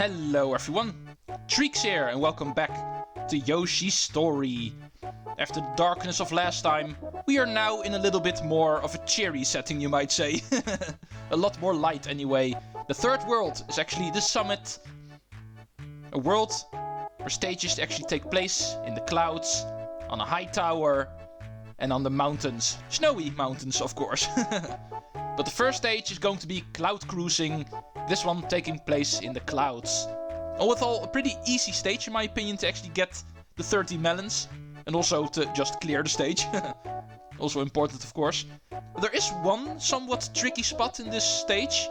Hello everyone, Treecks here and welcome back to Yoshi Story. After the darkness of last time, we are now in a little bit more of a cheery setting, you might say. A lot more light anyway. The third world is actually the summit. A world where stages actually take place in the clouds, on a high tower, and on the mountains. Snowy mountains, of course. But the first stage is going to be cloud cruising, this one taking place in the clouds. All with all, a pretty easy stage in my opinion to actually get the 30 melons, and also to just clear the stage. Also important, of course. There is one somewhat tricky spot in this stage.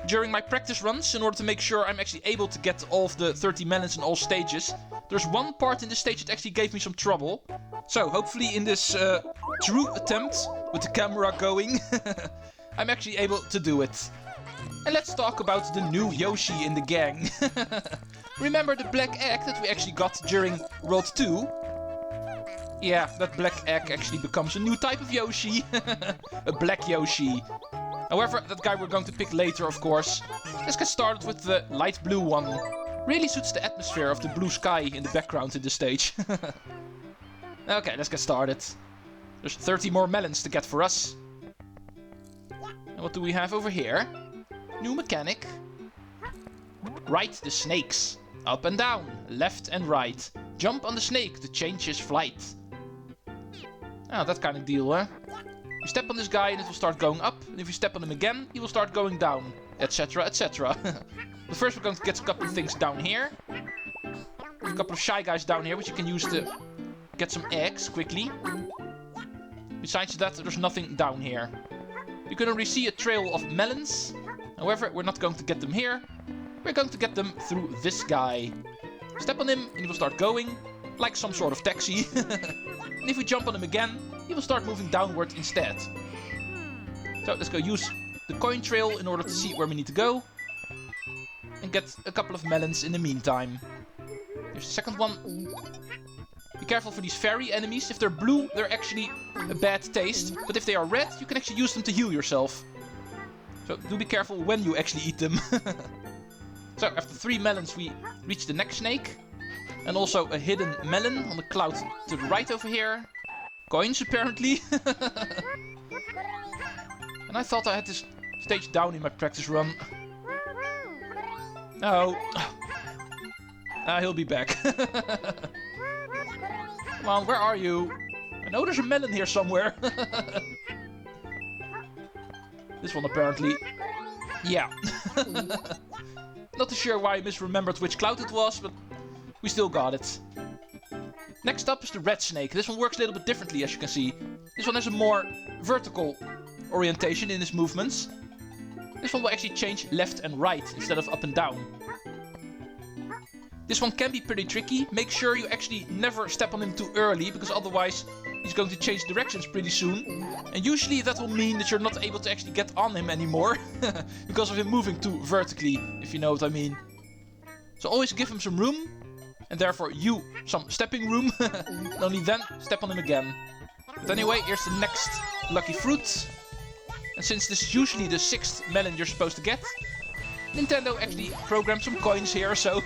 During my practice runs, in order to make sure I'm actually able to get all of the 30 melons in all stages, there's one part in this stage that actually gave me some trouble. So hopefully in this true attempt, with the camera going, I'm actually able to do it. And let's talk about the new Yoshi in the gang. Remember the black egg that we actually got during World 2? Yeah, that black egg actually becomes a new type of Yoshi. A black Yoshi. However, that guy we're going to pick later, of course. Let's get started with the light blue one. Really suits the atmosphere of the blue sky in the background in the stage. Okay, let's get started. There's 30 more melons to get for us. And what do we have over here? New mechanic. Ride the snakes. Up and down, left and right. Jump on the snake to change his flight. Oh, that kind of deal, huh? You step on this guy and it will start going up. And if you step on him again, he will start going down. Etc, etc. But first we're going to get a couple of things down here. There's a couple of shy guys down here which you can use to get some eggs quickly. Besides that, there's nothing down here. You can already see a trail of melons. However, we're not going to get them here. We're going to get them through this guy. Step on him and he will start going, like some sort of taxi. And if we jump on him again, he will start moving downward instead. So let's go use the coin trail in order to see where we need to go. And get a couple of melons in the meantime. Here's the second one. Be careful for these fairy enemies. If they're blue, they're actually a bad taste. But if they are red, you can actually use them to heal yourself. So do be careful when you actually eat them. So after 3 melons we reach the next snake. And also a hidden melon on the cloud to the right over here. Coins apparently. And I thought I had this stage down in my practice run. Oh. He'll be back. Come on, where are you? I know there's a melon here somewhere. This one apparently. Yeah. Not too sure why I misremembered which cloud it was, but we still got it. Next up is the red snake. This one works a little bit differently, as you can see. This one has a more vertical orientation in its movements. This one will actually change left and right instead of up and down. This one can be pretty tricky. Make sure you actually never step on him too early, because otherwise he's going to change directions pretty soon. And usually that will mean that you're not able to actually get on him anymore. Because of him moving too vertically, if you know what I mean. So always give him some room. And therefore you some stepping room. And only then step on him again. But anyway, here's the next lucky fruit. And since this is usually the 6th melon you're supposed to get, Nintendo actually programmed some coins here, so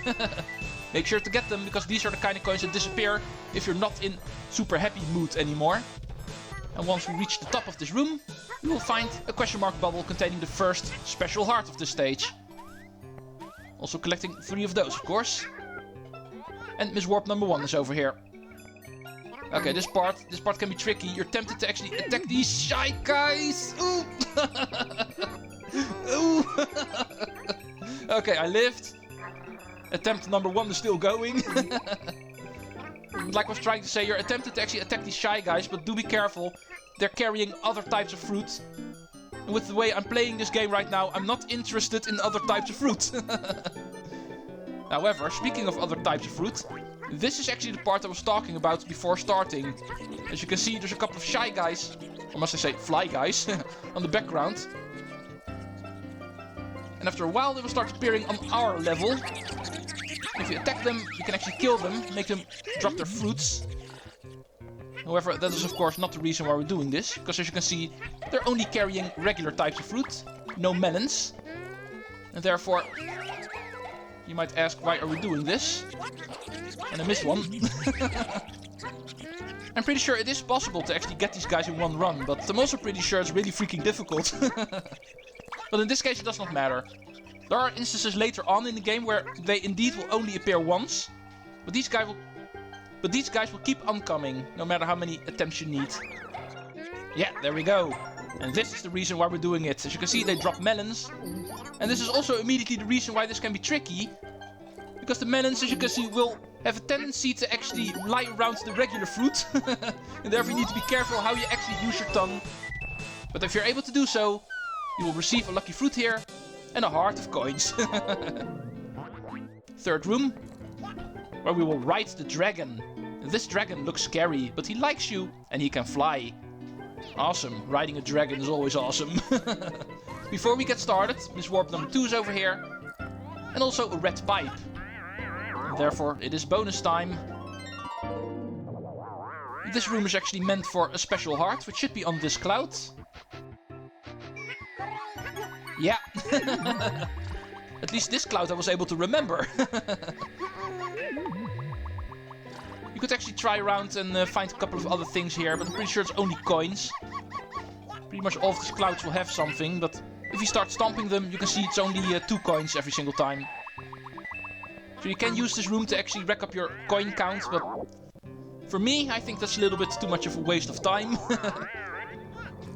make sure to get them, because these are the kind of coins that disappear if you're not in super happy mood anymore. And once we reach the top of this room, we will find a question mark bubble containing the first special heart of this stage. Also collecting 3 of those, of course. And Miss Warp number 1 is over here. Okay, this part can be tricky. You're tempted to actually attack these shy guys. Ooh. Ooh. Okay, I lived. Attempt number 1 is still going. Like I was trying to say, you're attempted to actually attack these shy guys, but do be careful. They're carrying other types of fruit. And with the way I'm playing this game right now, I'm not interested in other types of fruit. However, speaking of other types of fruit, this is actually the part I was talking about before starting. As you can see, there's a couple of shy guys, or must I say fly guys, on the background. And after a while they will start appearing on our level. If you attack them, you can actually kill them, make them drop their fruits. However, that is of course not the reason why we're doing this, because as you can see, they're only carrying regular types of fruit, no melons. And therefore, You might ask, why are we doing this? And I missed one. I'm pretty sure it is possible to actually get these guys in one run, but I'm also pretty sure it's really freaking difficult. But in this case it does not matter. There are instances later on in the game where they indeed will only appear once, but these guys will keep on coming, no matter how many attempts you need. Yeah, there we go. And this is the reason why we're doing it. As you can see, they drop melons. And this is also immediately the reason why this can be tricky. Because the melons, as you can see, will have a tendency to actually lie around the regular fruit. And therefore you need to be careful how you actually use your tongue. But if you're able to do so, you will receive a lucky fruit here and a heart of coins. Third room, where we will ride the dragon. This dragon looks scary, but he likes you and he can fly. Awesome, riding a dragon is always awesome. Before we get started, Miss Warp number 2 is over here. And also a red pipe. And therefore, it is bonus time. This room is actually meant for a special heart, which should be on this cloud. Yeah. At least this cloud I was able to remember. You could actually try around and find a couple of other things here, but I'm pretty sure it's only coins. Pretty much all of these clouds will have something, but if you start stomping them, you can see it's only 2 coins every single time. So you can use this room to actually rack up your coin count, but for me, I think that's a little bit too much of a waste of time.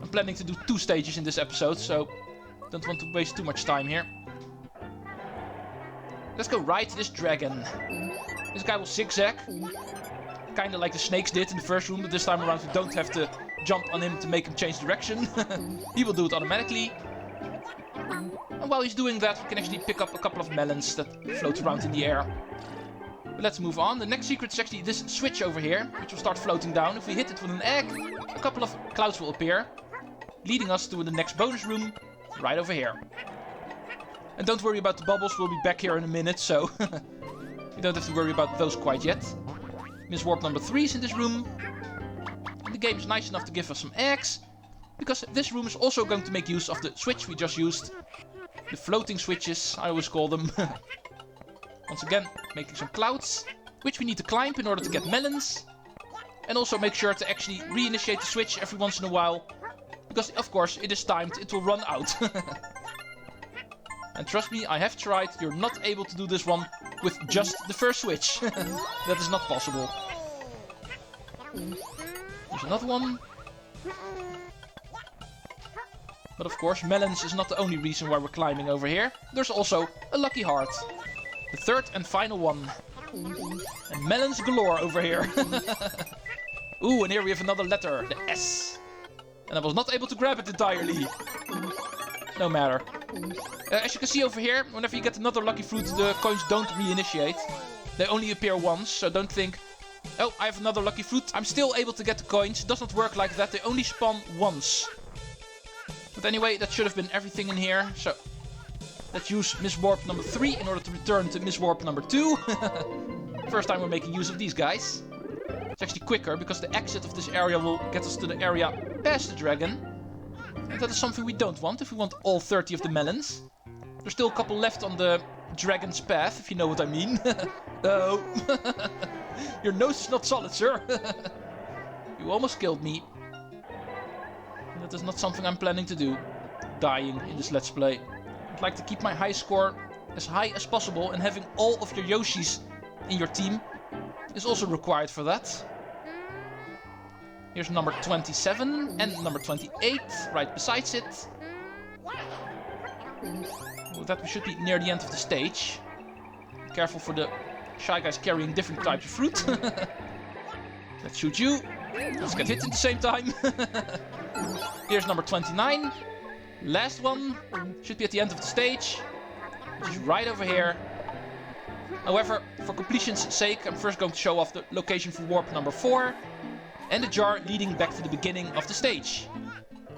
I'm planning to do 2 stages in this episode, so don't want to waste too much time here. Let's go ride this dragon. This guy will zigzag. Kinda like the snakes did in the first room, but this time around we don't have to jump on him to make him change direction. He will do it automatically. And while he's doing that, we can actually pick up a couple of melons that float around in the air. But let's move on. The next secret is actually this switch over here, which will start floating down. If we hit it with an egg, a couple of clouds will appear, leading us to the next bonus room, right over here. And don't worry about the bubbles, we'll be back here in a minute, so you don't have to worry about those quite yet. Miss Warp number 3 is in this room. And the game is nice enough to give us some eggs, because this room is also going to make use of the switch we just used. The floating switches, I always call them. Once again, making some clouds, which we need to climb in order to get melons. And also make sure to actually reinitiate the switch every once in a while, because of course it is timed, it will run out. And trust me, I have tried, you're not able to do this one with just the first switch. That is not possible. There's another one. But of course, melons is not the only reason why we're climbing over here. There's also a lucky heart. The third and final one. And melons galore over here. Ooh, and here we have another letter, the S. And I was not able to grab it entirely. No matter. As you can see over here, whenever you get another lucky fruit, the coins don't reinitiate. They only appear once, so don't think, oh, I have another lucky fruit, I'm still able to get the coins. It does not work like that, they only spawn once. But anyway, that should have been everything in here, so let's use Miss Warp number 3 in order to return to Miss Warp number 2. First time we're making use of these guys. It's actually quicker, because the exit of this area will get us to the area past the dragon. And that is something we don't want, if we want all 30 of the melons. There's still a couple left on the dragon's path, if you know what I mean. Oh. Your nose is not solid, sir. You almost killed me. That is not something I'm planning to do. Dying in this Let's Play. I'd like to keep my high score as high as possible, and having all of your Yoshis in your team is also required for that. Here's number 27 and number 28 right besides it. With that we should be near the end of the stage. Be careful for the shy guys carrying different types of fruit. Let's shoot you. Let's get hit at the same time. Here's number 29. Last one. Should be at the end of the stage. Which is right over here. However, for completion's sake, I'm first going to show off the location for warp number 4. And the jar leading back to the beginning of the stage.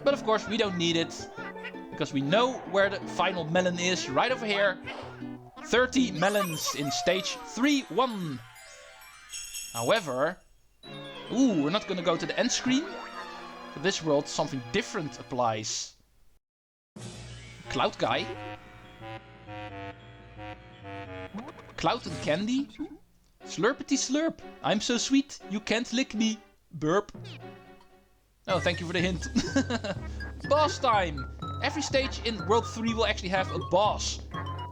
But of course we don't need it, because we know where the final melon is, right over here. 30 melons in stage 3-1. However, ooh, we're not gonna go to the end screen. For this world something different applies. Cloud guy. Cloud and candy? Slurpity slurp. I'm so sweet, you can't lick me. Burp. Oh, thank you for the hint. Boss time! Every stage in World 3 will actually have a boss.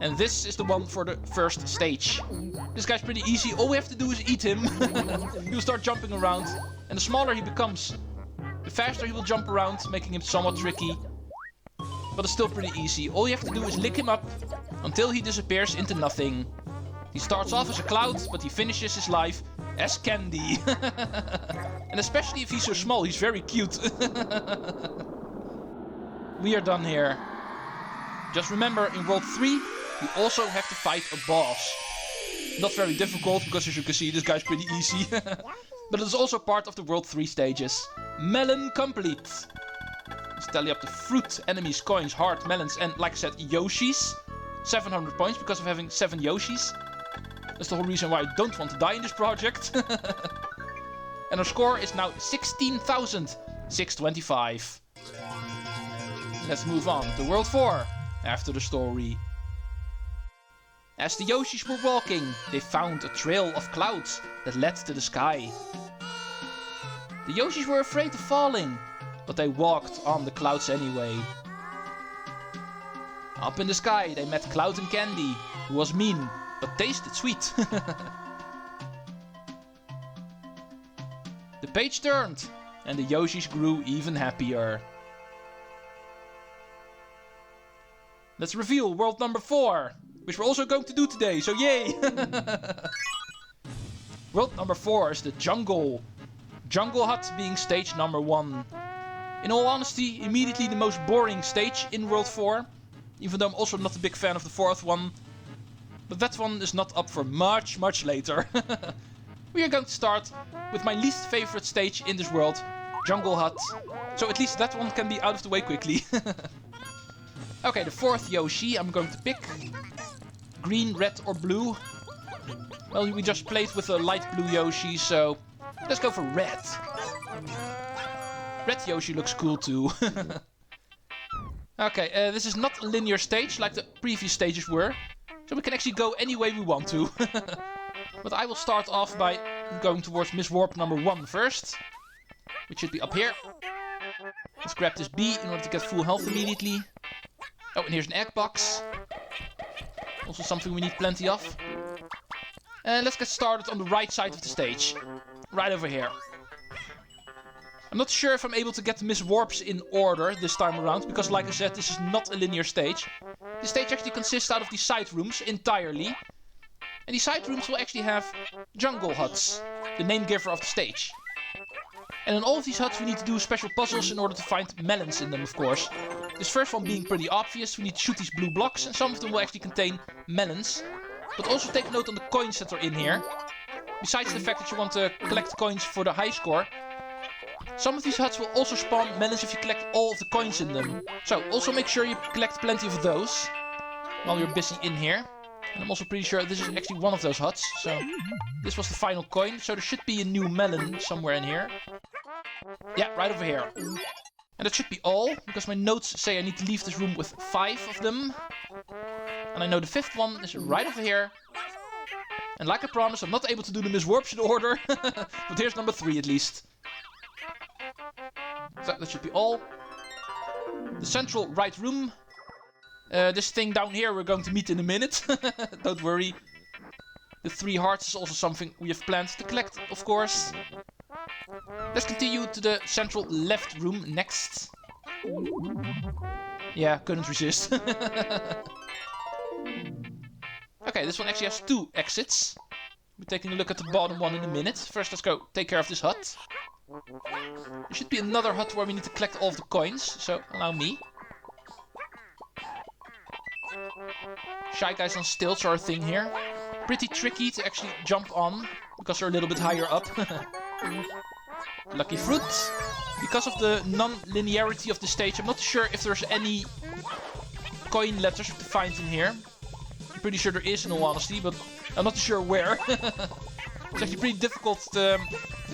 And this is the one for the first stage. This guy's pretty easy. All we have to do is eat him. He'll start jumping around. And the smaller he becomes, the faster he will jump around, making him somewhat tricky. But it's still pretty easy. All you have to do is lick him up until he disappears into nothing. He starts off as a cloud, but he finishes his life as candy. And especially if he's so small, he's very cute. We are done here. Just remember, in World 3, you also have to fight a boss. Not very difficult, because as you can see, this guy's pretty easy. But it's also part of the World 3 stages. Melon complete. Let's tally up the fruit, enemies, coins, heart, melons, and like I said, Yoshis. 700 points because of having 7 Yoshis. That's the whole reason why I don't want to die in this project. And our score is now 16,625. Let's move on to World 4 after the story. As the Yoshis were walking, they found a trail of clouds that led to the sky. The Yoshis were afraid of falling, but they walked on the clouds anyway. Up in the sky, they met Cloud and Candy, who was mean, but tasted sweet. The page turned, and the Yoshis grew even happier. Let's reveal world number 4, which we're also going to do today, so yay! World number 4 is the jungle. Jungle Hut being stage number 1. In all honesty, immediately the most boring stage in World 4. Even though I'm also not a big fan of the 4th one. But that one is not up for much later. We are going to start with my least favorite stage in this world, Jungle Hut. So at least that one can be out of the way quickly. Okay, the 4th Yoshi I'm going to pick. Green, red or blue. Well, we just played with a light blue Yoshi, so let's go for red. Red Yoshi looks cool too. Okay, this is not a linear stage like the previous stages were. So we can actually go any way we want to. But I will start off by going towards Miss Warp number 1 first. Which should be up here. Let's grab this bee in order to get full health immediately. Oh, and here's an egg box. Also something we need plenty of. And let's get started on the right side of the stage. Right over here. I'm not sure if I'm able to get the Miss Warps in order this time around, because like I said, this is not a linear stage. The stage actually consists out of these side rooms entirely. And these side rooms will actually have jungle huts, the name giver of the stage. And in all of these huts we need to do special puzzles in order to find melons in them, of course. This first one being pretty obvious, we need to shoot these blue blocks, and some of them will actually contain melons. But also take note on the coins that are in here. Besides the fact that you want to collect coins for the high score, some of these huts will also spawn melons if you collect all of the coins in them. So also make sure you collect plenty of those while you're busy in here. And I'm also pretty sure this is actually one of those huts. So this was the final coin, so there should be a new melon somewhere in here. Yeah, right over here. And that should be all, because my notes say I need to leave this room with 5 of them. And I know the 5th one is right over here. And like I promised, I'm not able to do the Miss Warps in order. But here's number 3 at least. So that should be all. The central right room. This thing down here we're going to meet in a minute. Don't worry. The 3 hearts is also something we have planned to collect, of course. Let's continue to the central left room next. Yeah, couldn't resist. Okay, this one actually has 2 exits. We're taking a look at the bottom one in a minute. First, let's go take care of this hut. There should be another hut where we need to collect all of the coins, so allow me. Shy guys on stilts are a thing here. Pretty tricky to actually jump on, because they're a little bit higher up. Lucky fruit. Because of the non-linearity of the stage, I'm not sure if there's any coin letters to find in here. I'm pretty sure there is in all honesty, but I'm not sure where. It's actually pretty difficult to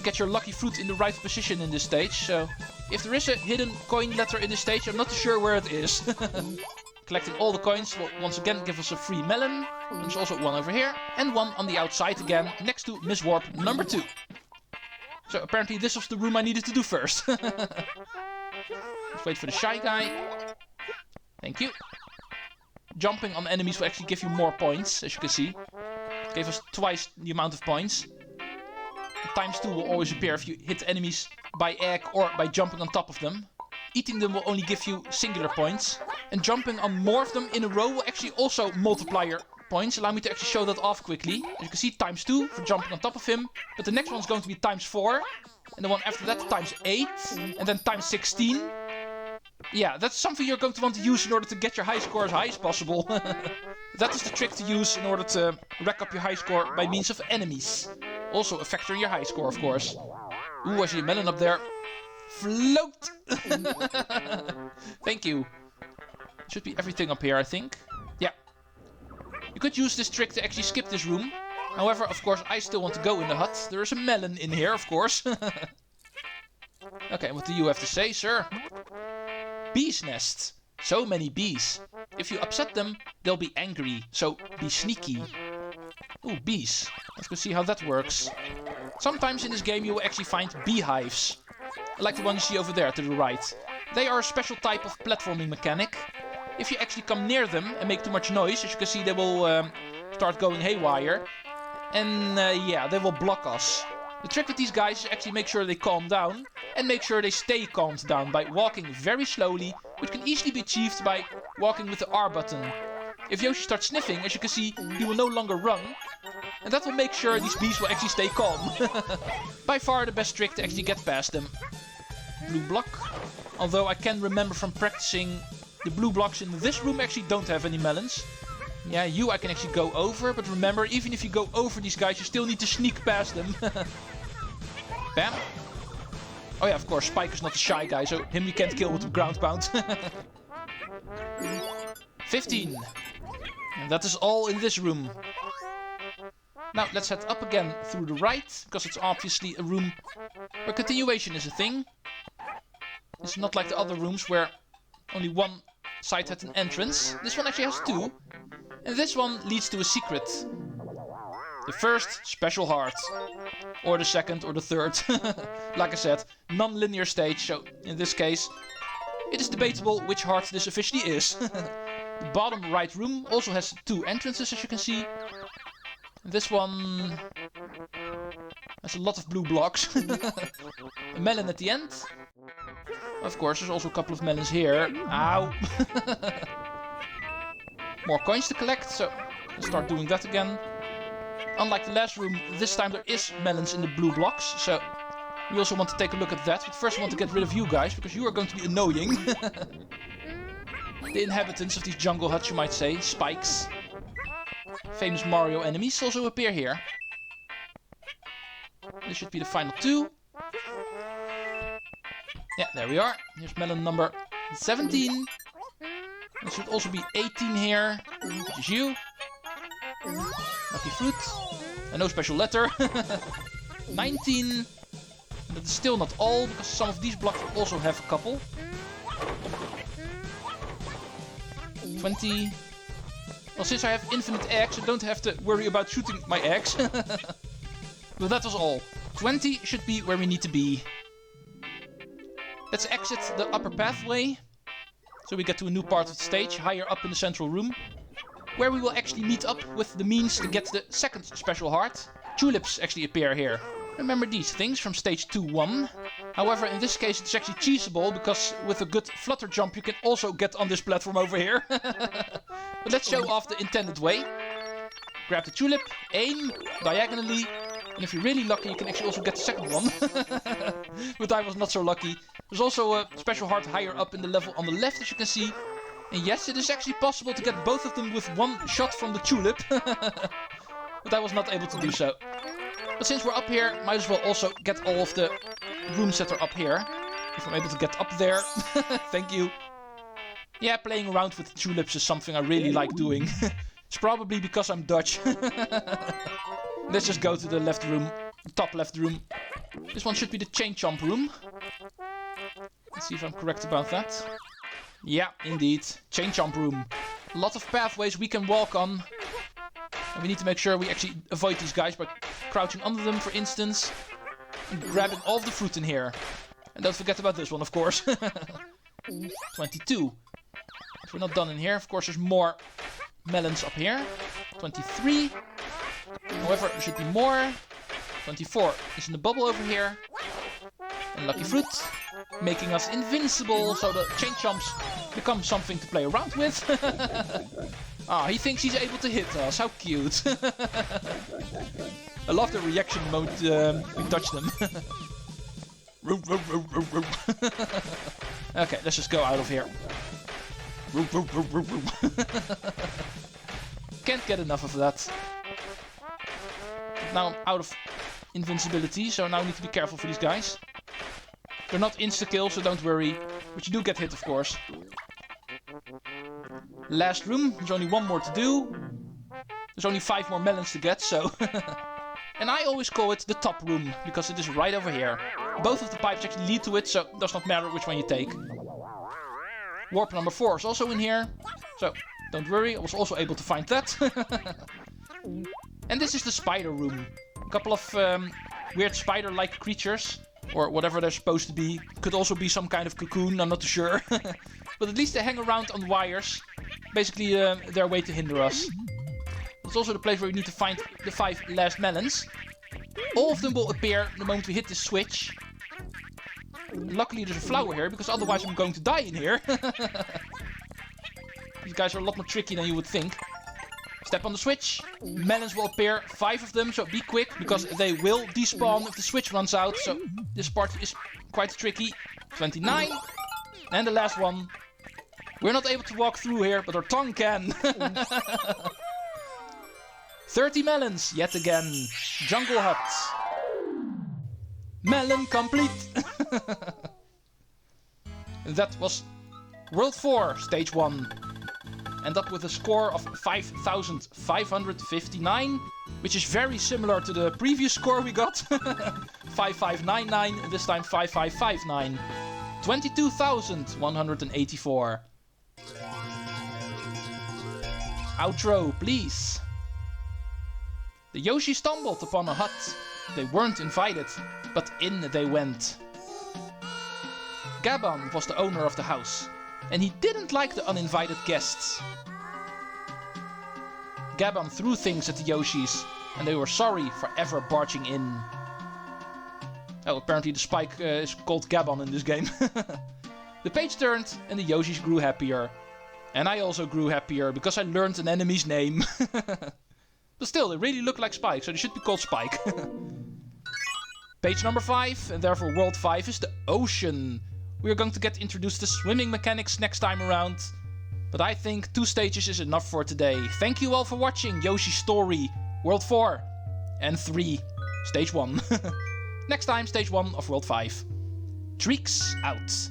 get your lucky fruit in the right position in this stage, so if there is a hidden coin letter in this stage, I'm not sure where it is. collecting all the coins will once again give us a free melon. And there's also one over here. And one on the outside again, next to Miss Warp number 2. So apparently this was the room I needed to do first. Let's wait for the shy guy. Thank you. Jumping on enemies will actually give you more points, as you can see. It gave us twice the amount of points. ×2 will always appear if you hit enemies by egg or by jumping on top of them. Eating them will only give you singular points. And jumping on more of them in a row will actually also multiply your points. Allow me to actually show that off quickly. As you can see, ×2 for jumping on top of him. But the next one's going to be ×4. And the one after that ×8. And then ×16. Yeah, that's something you're going to want to use in order to get your high score as high as possible. That is the trick to use in order to rack up your high score by means of enemies. Also a factor in your high score, of course. Ooh, I see a melon up there. Float! Thank you. Should be everything up here, I think. Yeah. You could use this trick to actually skip this room. However, of course, I still want to go in the hut. There is a melon in here, of course. Okay, what do you have to say, sir? Bees' nests. So many bees. If you upset them, they'll be angry. So be sneaky. Ooh, bees. Let's go see how that works. Sometimes in this game you will actually find beehives. Like the one you see over there to the right. They are a special type of platforming mechanic. If you actually come near them and make too much noise, as you can see, they will start going haywire. And yeah, they will block us. The trick with these guys is actually make sure they calm down. And make sure they stay calmed down by walking very slowly. Which can easily be achieved by walking with the R button. If Yoshi starts sniffing, as you can see, he will no longer run. And that will make sure these bees will actually stay calm. By far the best trick to actually get past them. Blue block. Although I can remember from practicing, the blue blocks in this room actually don't have any melons. Yeah, you I can actually go over, but remember, even if you go over these guys, you still need to sneak past them. Bam. Oh yeah, of course, Spike is not a shy guy, so him you can't kill with the ground pound. 15. And that is all in this room. Now, let's head up again through the right, because it's obviously a room where continuation is a thing. It's not like the other rooms where only one side had an entrance. This one actually has 2. And this one leads to a secret. The first special heart. Or the second or the third. Like I said, non-linear stage, so in this case, it is debatable which heart this officially is. The bottom right room also has 2 entrances, as you can see. This one has a lot of blue blocks. A melon at the end. Of course, there's also a couple of melons here. Ow! More coins to collect, so let's start doing that again. Unlike the last room, this time there is melons in the blue blocks, so we also want to take a look at that. But first I want to get rid of you guys, because you are going to be annoying. The inhabitants of these jungle huts, you might say, spikes. Famous Mario enemies also appear here. This should be the final 2. Yeah, there we are. Here's melon number 17. There should also be 18 here, which is you. Lucky fruit. And no special letter. 19. That is still not all, because some of these blocks also have a couple. 20. Well, since I have infinite eggs, I don't have to worry about shooting my eggs. But that was all. 20 should be where we need to be. Let's exit the upper pathway. So we get to a new part of the stage, higher up in the central room. Where we will actually meet up with the means to get the second special heart. Tulips actually appear here. Remember these things from stage 2-1. However, in this case it's actually cheesable, because with a good flutter jump you can also get on this platform over here. But let's show off the intended way. Grab the tulip, aim diagonally, and if you're really lucky you can actually also get the second one. But I was not so lucky. There's also a special heart higher up in the level on the left, as you can see. And yes, it is actually possible to get both of them with one shot from the tulip. But I was not able to do so. But since we're up here, might as well also get all of the rooms that are up here. If I'm able to get up there. Thank you. Yeah, playing around with the tulips is something I really like doing. It's probably because I'm Dutch. Let's just go to the left room. The top left room. This one should be the chain chomp room. Let's see if I'm correct about that. Yeah, indeed. Chain chomp room. A lot of pathways we can walk on. And we need to make sure we actually avoid these guys by crouching under them, for instance. And grabbing all of the fruit in here. And don't forget about this one, of course. 22. If we're not done in here, of course there's more melons up here. 23. However, there should be more. 24 is in the bubble over here. And lucky fruit, making us invincible, so the chain chomps become something to play around with. Ah, he thinks he's able to hit us. How cute. I love the reaction mode we touch them. Okay, let's just go out of here. Can't get enough of that. Now I'm out of invincibility, so now I need to be careful for these guys. They're not insta-kill, so don't worry. But you do get hit, of course. Last room. There's only one more to do. There's only 5 more melons to get, so... And I always call it the top room, because it is right over here. Both of the pipes actually lead to it, so it does not matter which one you take. Warp number 4 is also in here. So, don't worry, I was also able to find that. And this is the spider room. A couple of weird spider-like creatures. Or whatever they're supposed to be. Could also be some kind of cocoon, I'm not too sure. But at least they hang around on wires. Basically, they're a way to hinder us. It's also the place where we need to find the 5 last melons. All of them will appear the moment we hit the switch. Luckily there's a flower here, because otherwise I'm going to die in here. These guys are a lot more tricky than you would think. Step on the switch, melons will appear, 5 of them, so be quick, because they will despawn if the switch runs out, so this part is quite tricky. 29, and the last one. We're not able to walk through here, but our tongue can. 30 melons, yet again. Jungle hut. Melon complete. That was World 4, Stage 1. End up with a score of 5,559, which is very similar to the previous score we got. 5599, and this time 5559. 22,184. Outro, please. The Yoshi stumbled upon a hut. They weren't invited, but in they went. Gabon was the owner of the house, and he didn't like the uninvited guests. Gabon threw things at the Yoshis, and they were sorry for ever barging in. Oh, apparently the spike is called Gabon in this game. The page turned, and the Yoshis grew happier. And I also grew happier, because I learned an enemy's name. But still, they really look like Spike, so they should be called Spike. Page number 5, and therefore World 5 is the ocean. We are going to get introduced to swimming mechanics next time around. But I think 2 stages is enough for today. Thank you all for watching Yoshi Story, World 4, and 3, Stage 1. Next time, Stage 1 of World 5. Treecks out.